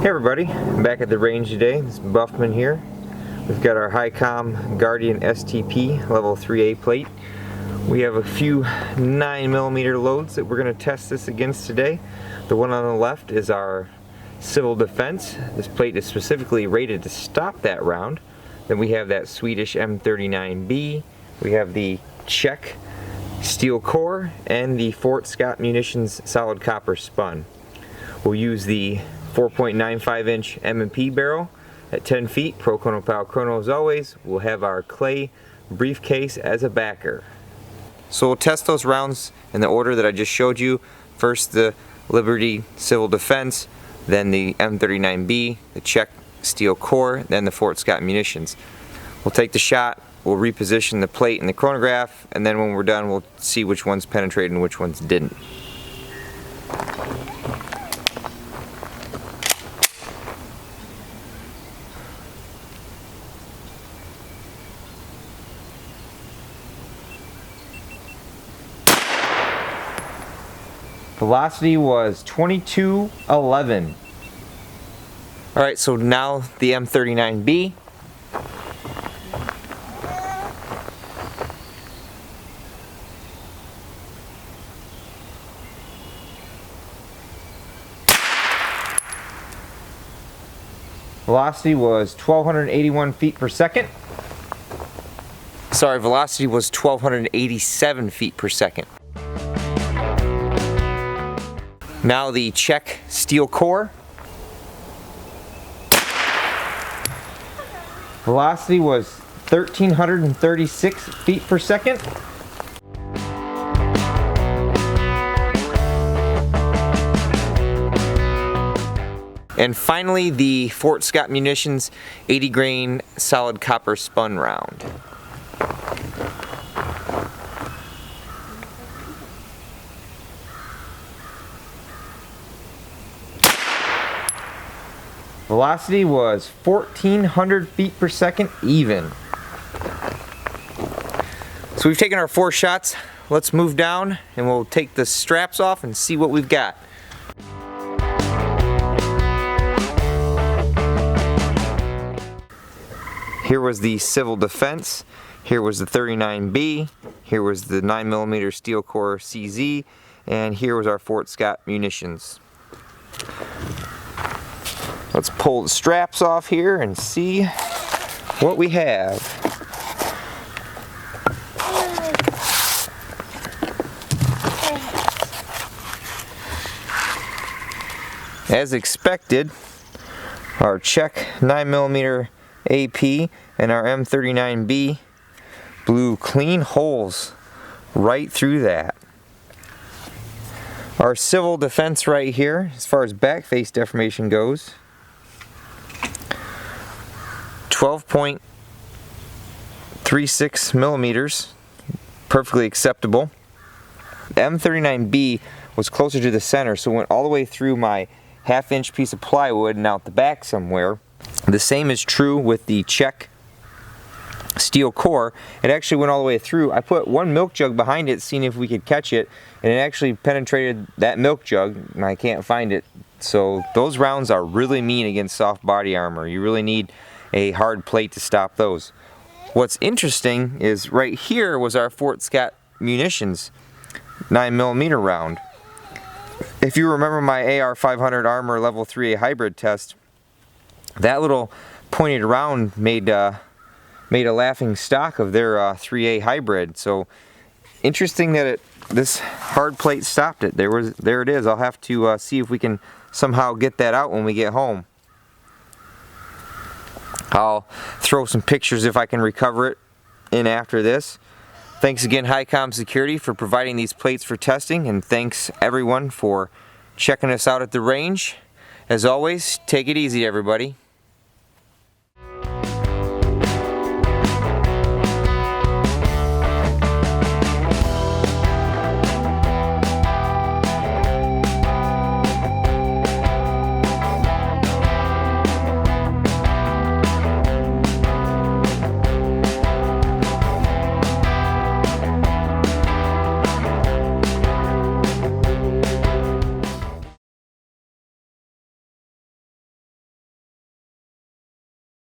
Hey everybody, I'm back at the range today. This is Buffman here. We've got our Highcom Guardian STP level 3A plate. We have a few 9mm loads that we're going to test this against today. The one on the left is our civil defense. This plate is specifically rated to stop that round. Then we have that Swedish M39B. We have the Czech Steel Core and the Scott Munitions solid copper spun. We'll use the 4.95-inch M&P barrel at 10 feet, Pro Chrono Pal Chrono as always. We'll have our clay briefcase as a backer. So we'll test those rounds in the order that I just showed you. First the Liberty Civil Defense, then the M39B, the Czech Steel Core, then the Scott Munitions. We'll take the shot, we'll reposition the plate in the chronograph, and then when we're done we'll see which ones penetrated and which ones didn't. Velocity was 2211. Alright, so now the M39B. Velocity was 1281 feet per second. Sorry, velocity was 1287 feet per second. Now the Czech Steel Core. Velocity was 1336 feet per second. And finally the Scott Munitions 80 grain solid copper spun round. Velocity was 1400 feet per second even. So we've taken our 4 shots. Let's move down and we'll take the straps off and see what we've got. Here was the civil defense. Here was the 39B. Here was the 9mm Steel Core CZ. And here was our Scott Munitions. Let's pull the straps off here and see what we have. As expected, our Czech 9mm AP and our M39B blew clean holes right through that. Our civil defense right here, as far as back face deformation goes, 12.36 millimeters, perfectly acceptable. The M39B was closer to the center, so it went all the way through my half-inch piece of plywood and out the back somewhere. The same is true with the Czech Steel Core. It actually went all the way through. I put one milk jug behind it, seeing if we could catch it, and it actually penetrated that milk jug, and I can't find it. So those rounds are really mean against soft body armor. You really need a hard plate to stop those. What's interesting is right here was our Scott Munitions 9mm round. If you remember my AR500 Armor level 3A hybrid test, that little pointed round made a laughing stock of their 3A hybrid. So interesting that this hard plate stopped it. There it is. I'll have to see if we can somehow get that out when we get home. I'll throw some pictures if I can recover it in after this. Thanks again Highcom Security for providing these plates for testing, and thanks everyone for checking us out at the range. As always, take it easy everybody.